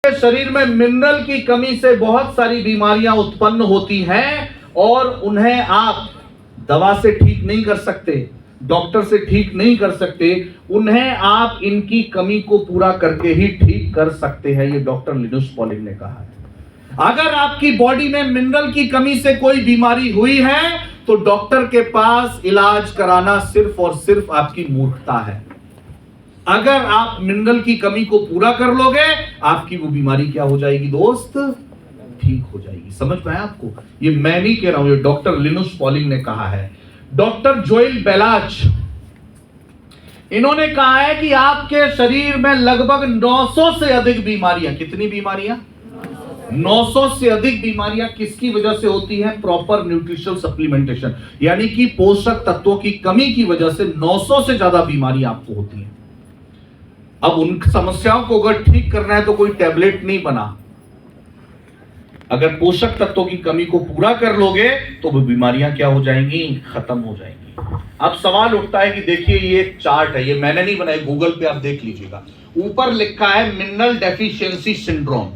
आपके शरीर में मिनरल की कमी से बहुत सारी बीमारियां उत्पन्न होती हैं और उन्हें आप दवा से ठीक नहीं कर सकते, डॉक्टर से ठीक नहीं कर सकते, उन्हें आप इनकी कमी को पूरा करके ही ठीक कर सकते हैं। ये डॉक्टर लिनुस पॉलिंग ने कहा है। अगर आपकी बॉडी में मिनरल की कमी से कोई बीमारी हुई है तो डॉक्टर के पास इलाज कराना सिर्फ और सिर्फ आपकी मूर्खता है। अगर आप मिनरल की कमी को पूरा कर लोगे, आपकी वो बीमारी क्या हो जाएगी दोस्त? ठीक हो जाएगी। समझ पाए आपको? ये मैं नहीं कह रहा हूं, ये डॉक्टर लिनुस पॉलिंग ने कहा है। डॉक्टर जोएल बेलाच, इन्होंने कहा है कि आपके शरीर में लगभग 900 से अधिक बीमारियां, कितनी बीमारियां? 900 से अधिक बीमारियां किसकी वजह से होती हैं? प्रॉपर न्यूट्रिशनल सप्लीमेंटेशन, यानी कि पोषक तत्वों की कमी की वजह से 900 से ज्यादा बीमारियां आपको होती हैं। अब उन समस्याओं को अगर ठीक करना है तो कोई टैबलेट नहीं बना। अगर पोषक तत्वों की कमी को पूरा कर लोगे तो वो बीमारियां क्या हो जाएंगी? खत्म हो जाएंगी। अब सवाल उठता है कि देखिए ये एक चार्ट है, ये मैंने नहीं बनाई, गूगल पे आप देख लीजिएगा। ऊपर लिखा है मिनरल डेफिशिएंसी सिंड्रोम।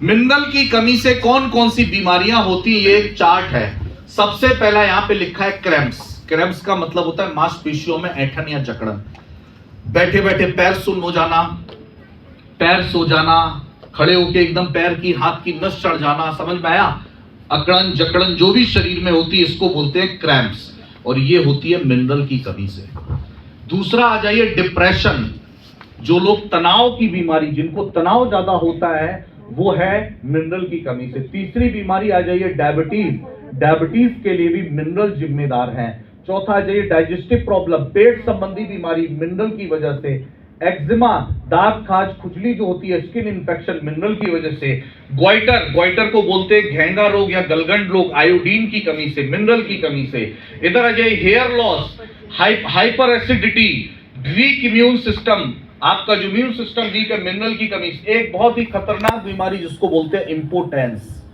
मिनरल की कमी से कौन कौन सी बीमारियां होती, ये एक चार्ट है। सबसे पहला यहां पे लिखा है क्रैम्प्स। क्रैम्प्स का मतलब होता है मांसपेशियों में ऐंठन या जकड़न। बैठे बैठे पैर सुन्न हो जाना, पैर सो जाना, खड़े होके एकदम पैर की हाथ की नस चढ़ जाना, समझ में आया? अकड़न जकड़न जो भी शरीर में होती है इसको बोलते हैं क्रैम्प्स, और ये होती है मिनरल की कमी से। दूसरा आ जाइए डिप्रेशन। जो लोग तनाव की बीमारी, जिनको तनाव ज्यादा होता है, वो है मिनरल की कमी से। तीसरी बीमारी आ जाइए डायबिटीज। डायबिटीज के लिए भी मिनरल जिम्मेदार है। चौथा आ जाइए डाइजेस्टिव प्रॉब्लम, पेट संबंधी बीमारी मिनरल की वजह से। एक्जिमा, दाग खाज खुजली जो होती है, स्किन इंफेक्शन मिनरल की वजह से। ग्वाइटर, ग्वाइटर को बोलते हैं घेंगा रोग या गलगंड रोग, आयोडीन की कमी से, मिनरल की कमी से। इधर आ जाइए hair loss, hyperacidity, weak immune system, आपका जो इम्यून सिस्टम वीक है, मिनरल की कमी से। एक बहुत ही खतरनाक बीमारी जिसको बोलते हैं इम्पोटेंस।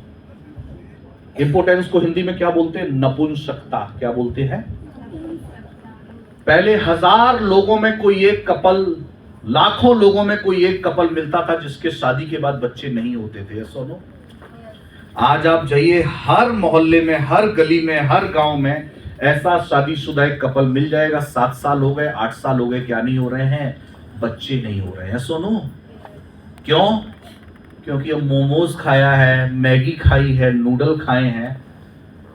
इम्पोटेंस को हिंदी में क्या बोलते हैं? नपुंसकता। क्या बोलते हैं? पहले 1000 लोगों में कोई एक कपल, लाखों लोगों में कोई एक कपल मिलता था जिसके शादी के बाद बच्चे नहीं होते थे। सुनो, आज आप जाइए हर मोहल्ले में, हर गली में, हर गांव में ऐसा शादीशुदा एक कपल मिल जाएगा। 7 साल हो गए, 8 साल हो गए, क्या नहीं हो रहे हैं? बच्चे नहीं हो रहे हैं। सुनो, क्यों? क्योंकि अब मोमोज खाया है, मैगी खाई है, नूडल खाए हैं,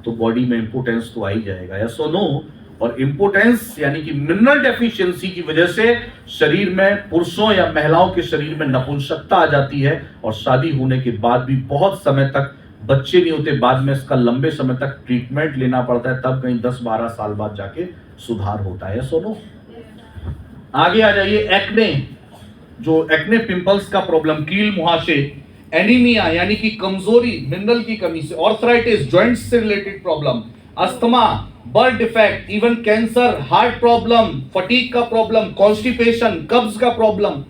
तो बॉडी में इंपोर्टेंस तो आ ही जाएगा। या सुनो, और इंपोर्टेंस यानी कि मिनरल डेफिशिएंसी की वजह से शरीर में, पुरुषों या महिलाओं के शरीर में नपुंसकता आ जाती है, और शादी होने के बाद भी बहुत समय तक बच्चे नहीं होते। बाद में इसका लंबे समय तक ट्रीटमेंट लेना पड़ता है, तब कहीं 10-12 साल बाद जाके सुधार होता है। सुनो, आगे आ जाइए एक्ने। जो एक्ने पिंपल्स का प्रॉब्लम, कील मुहासे, एनीमिया यानी कि कमजोरी मिनरल की कमी से, ऑर्थराइटिस जॉइंट्स से related problem, asthma, birth defect, even cancer, heart problem, fatigue का प्रॉब्लम, कॉन्स्टिपेशन, कब्ज का प्रॉब्लम,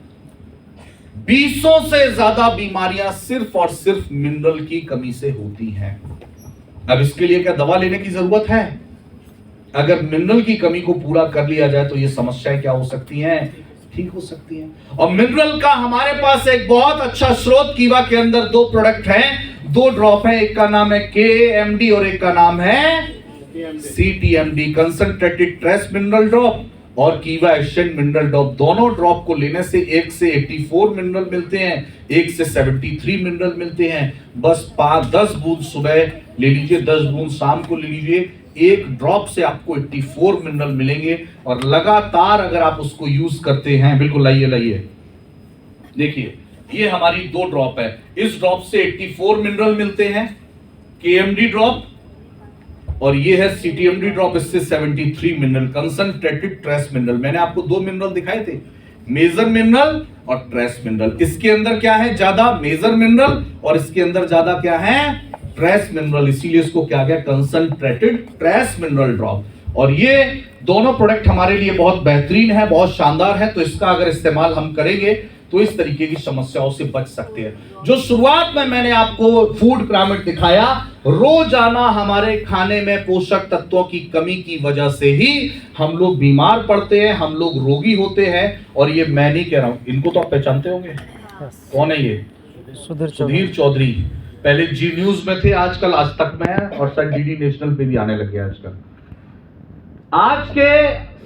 200 से ज्यादा बीमारियां सिर्फ और सिर्फ मिनरल की कमी से होती हैं। अब इसके लिए क्या दवा लेने की जरूरत है? अगर मिनरल की कमी को पूरा कर लिया जाए तो ये समस्याएं क्या हो सकती हैं? ठीक हो सकती हैं। और मिनरल का हमारे पास एक बहुत अच्छा स्रोत कीवा के अंदर 2 प्रोडक्ट हैं, 2 ड्रॉप हैं। एक का नाम है KMD और एक का नाम है CTMD, concentrated trace mineral drop, और कीवा एशियन मिनरल ड्रॉप। दोनों ड्रॉप को लेने से 1 से 84 मिनरल मिलते हैं, 1 से 73 मिनरल मिलते हैं। बस 10 बूंद सुबह ले लीजिए, 10 बूंद शाम को ले लीजिए। एक ड्रॉप से आपको 84 मिनरल मिलेंगे, और लगातार अगर आप उसको यूज करते हैं, बिल्कुल लाइए देखिए, ये हमारी 2 ड्रॉप है। इस ड्रॉप से 84 मिनरल मिलते हैं, KMD ड्रॉप, और ये है CTMD ड्रॉप, इससे 73 मिनरल, कंसंट्रेटेड ट्रेस मिनरल। मैंने आपको 2 मिनरल दिखाए थे, मेजर मिनरल और ट्रेस मिनरल। इसके अंदर क्या है? ज्यादा मेजर मिनरल, और इसके अंदर ज्यादा क्या है? Trace mineral. इसीलिए इसको क्या गया? Concentrated trace mineral drop. और ये दोनों प्रोडक्ट हमारे लिए बहुत बेहतरीन है, बहुत शानदार है। तो इसका अगर इस्तेमाल हम करेंगे तो इस तरीके की समस्याओं से बच सकते हैं। जो शुरुआत में मैंने आपको फूड पिरामिड दिखाया, रोजाना हमारे खाने में पोषक तत्वों की कमी की वजह से ही हम लोग बीमार पड़ते हैं, हम लोग रोगी होते हैं। और ये मैं नहीं कह रहा हूं, इनको तो आप पहचानते होंगे। कौन है ये? सुधीर चौधरी पहले जी न्यूज में थे, आजकल आज तक में है और शायद डीडी नेशनल पे भी आने लग गया आजकल। आज के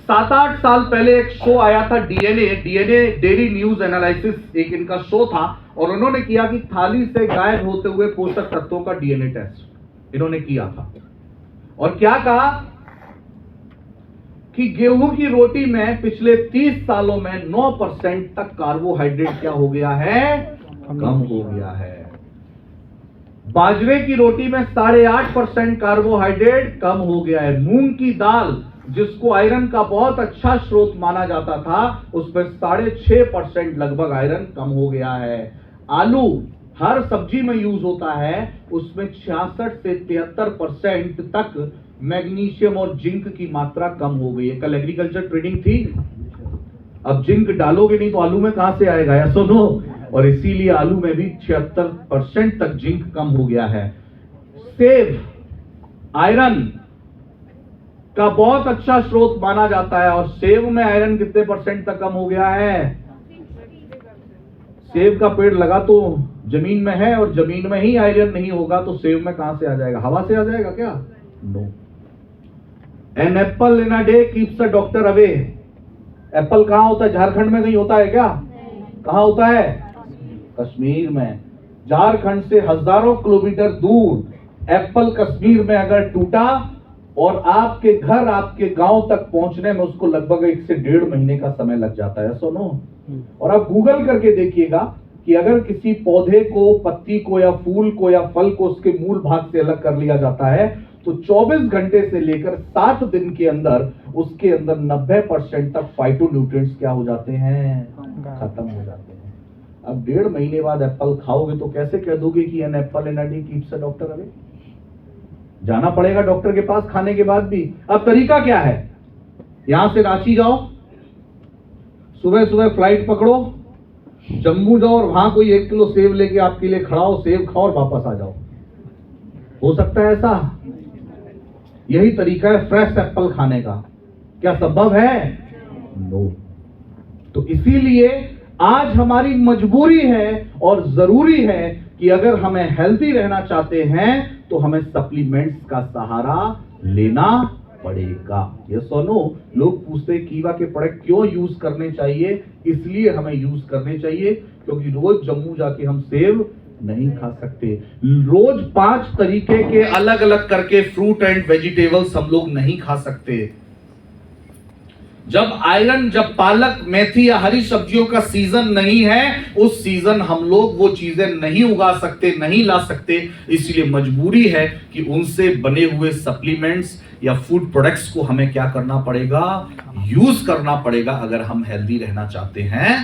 7-8 साल पहले एक शो आया था डीएनए डेली न्यूज एनालिसिस, एक इनका शो था और उन्होंने किया कि थाली से गायब होते हुए पोषक तत्वों का डीएनए टेस्ट इन्होंने किया था और क्या कहा कि गेहूं की रोटी में पिछले 30 सालों में 9% तक कार्बोहाइड्रेट क्या हो गया है, कम हो गया है। बाजरे की रोटी में 8.5% कार्बोहाइड्रेट कम हो गया है। मूंग की दाल जिसको आयरन का बहुत अच्छा स्रोत माना जाता था, उसमें 6.5% लगभग आयरन कम हो गया है। आलू हर सब्जी में यूज होता है, उसमें 66 से 73% तक मैग्नीशियम और जिंक की मात्रा कम हो गई है। कल एग्रीकल्चर ट्रेडिंग थी, अब जिंक डालोगे नहीं तो आलू में कहां से आएगा, या सुनो, और इसीलिए आलू में भी 76% तक जिंक कम हो गया है। सेब आयरन का बहुत अच्छा स्रोत माना जाता है और सेब में आयरन कितने % तक कम हो गया है। सेब का पेड़ लगा तो जमीन में है और जमीन में ही आयरन नहीं होगा तो सेब में कहां से आ जाएगा, हवा से आ जाएगा क्या? No. An apple in a day keeps a doctor away. Apple कहां होता है, झारखंड में कहीं होता है क्या? कहां होता है? कश्मीर में। झारखंड से हजारों किलोमीटर दूर एप्पल कश्मीर में अगर टूटा और आपके घर आपके गांव तक पहुंचने में उसको लगभग 1 से 1.5 महीने का समय लग जाता है, सुनो। और आप गूगल करके देखिएगा कि अगर किसी पौधे को, पत्ती को या फूल को या फल को उसके मूल भाग से अलग कर लिया जाता है तो 24 घंटे से लेकर 7 दिन के अंदर उसके अंदर 90% तक फाइटोन्यूट्रिएंट्स क्या हो जाते हैं, खत्म हो जाते हैं। अब 1.5 महीने बाद एप्पल खाओगे तो कैसे कह दोगे कि an apple in a day keeps a doctor away? जाना पड़ेगा डॉक्टर के पास खाने के बाद भी। अब तरीका क्या है, यहां से रांची जाओ, सुबह सुबह फ्लाइट पकड़ो, जम्मू जाओ और वहां कोई 1 किलो सेब लेके आपके लिए खड़ा हो, सेब खाओ और वापस आ जाओ। हो सकता है ऐसा? यही तरीका है फ्रेश एप्पल खाने का। क्या संभव है? नो। तो इसीलिए आज हमारी मजबूरी है और जरूरी है कि अगर हमें हेल्दी रहना चाहते हैं तो हमें सप्लीमेंट्स का सहारा लेना पड़ेगा। ये सुनो, लोग पूछते हैं कीवा के प्रोडक्ट क्यों यूज करने चाहिए, इसलिए हमें यूज करने चाहिए क्योंकि रोज जम्मू जाके हम सेब नहीं खा सकते। रोज 5 तरीके के अलग अलग करके फ्रूट एंड वेजिटेबल्स हम लोग नहीं खा सकते। जब आयरन, जब पालक, मेथी या हरी सब्जियों का सीजन नहीं है, उस सीजन हम लोग वो चीजें नहीं उगा सकते, नहीं ला सकते। इसलिए मजबूरी है कि उनसे बने हुए सप्लीमेंट्स या फूड प्रोडक्ट्स को हमें क्या करना पड़ेगा, यूज करना पड़ेगा अगर हम हेल्दी रहना चाहते हैं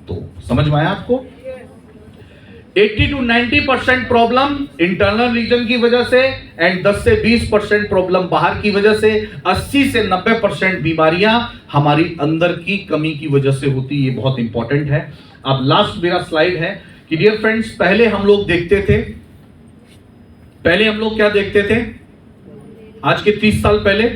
तो। समझ में आया आपको? 80 to 90% प्रॉब्लम इंटरनल रीजन की वजह से एंड 10 से 20% प्रॉब्लम बाहर की वजह से, 80 से 90% बीमारियां हमारी अंदर की कमी की वजह से होती। ये बहुत इंपॉर्टेंट है। अब लास्ट मेरा स्लाइड है कि डियर फ्रेंड्स, पहले हम लोग देखते थे, पहले हम लोग क्या देखते थे आज के 30 साल पहले?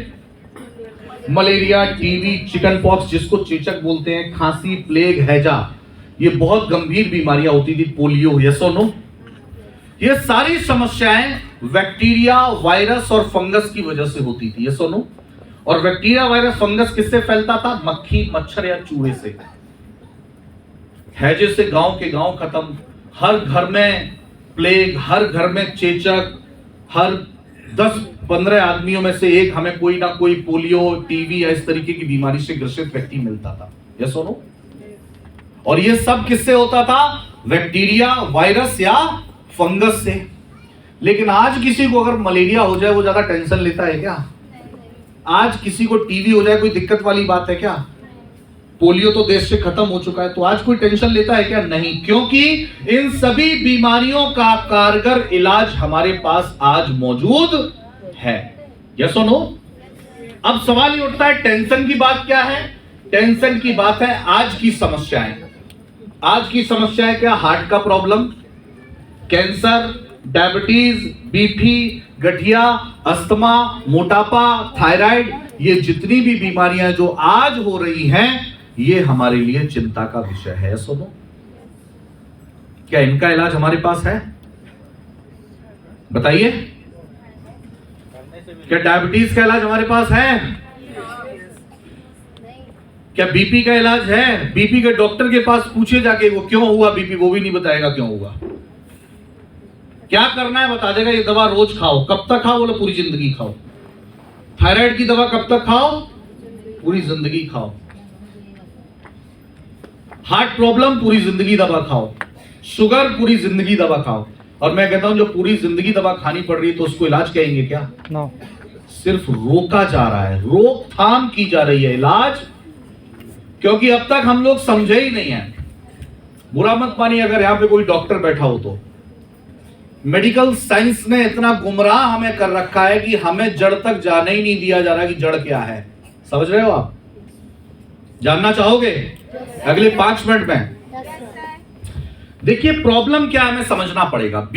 मलेरिया, टीबी, चिकन पॉक्स जिसको चेचक बोलते हैं, खांसी, प्लेग, हैजा, ये बहुत गंभीर बीमारियां होती थी, पोलियो, यस और नो। ये सारी समस्याएं बैक्टीरिया, वायरस और फंगस की वजह से होती थी, यस और नो। और बैक्टीरिया, वायरस, फंगस किससे फैलता था? मक्खी, मच्छर या चूहे से। हैजे से गांव के गांव खत्म, हर घर में प्लेग, हर घर में चेचक, हर 10-15 आदमियों में से एक हमें कोई ना कोई पोलियो, टीबी या इस तरीके की बीमारी से ग्रसित व्यक्ति मिलता था, यस और नो। और ये सब किससे होता था? बैक्टीरिया, वायरस या फंगस से। लेकिन आज किसी को अगर मलेरिया हो जाए वो ज्यादा टेंशन लेता है क्या? आज किसी को टीबी हो जाए कोई दिक्कत वाली बात है क्या? पोलियो तो देश से खत्म हो चुका है, तो आज कोई टेंशन लेता है क्या? नहीं, क्योंकि इन सभी बीमारियों का कारगर इलाज हमारे पास आज मौजूद है, यस और नो। अब सवाल ये उठता है टेंशन की बात क्या है? टेंशन की बात है आज की समस्याएं। आज की समस्याएं क्या? हार्ट का प्रॉब्लम, कैंसर, डायबिटीज, बीपी, गठिया, अस्थमा, मोटापा, थायराइड, ये जितनी भी बीमारियां जो आज हो रही हैं ये हमारे लिए चिंता का विषय है, सुनो। क्या इनका इलाज हमारे पास है? बताइए, क्या डायबिटीज का इलाज हमारे पास है? क्या बीपी का इलाज है? बीपी के डॉक्टर के पास पूछे जाके वो क्यों हुआ बीपी, वो भी नहीं बताएगा क्यों हुआ। क्या करना है बता देगा, ये दवा रोज खाओ। कब तक खाओ? बोले पूरी जिंदगी खाओ। थायराइड की दवा कब तक खाओ? पूरी जिंदगी खाओ। हार्ट प्रॉब्लम पूरी जिंदगी दवा खाओ। शुगर पूरी जिंदगी दवा खाओ। और मैं कहता हूं जो पूरी जिंदगी दवा खानी पड़ रही है तो उसको इलाज कहेंगे क्या? नो। सिर्फ रोका जा रहा है, रोकथाम की जा रही है, इलाज। क्योंकि अब तक हम लोग समझे ही नहीं है। बुरा मत मानिए अगर यहां पे कोई डॉक्टर बैठा हो तो। मेडिकल साइंस ने इतना गुमराह हमें कर रखा है कि हमें जड़ तक जाने ही नहीं दिया जा रहा कि जड़ क्या है। समझ रहे हो आप? जानना चाहोगे अगले 5 मिनट में? देखिए प्रॉब्लम क्या है हमें समझना पड़ेगा।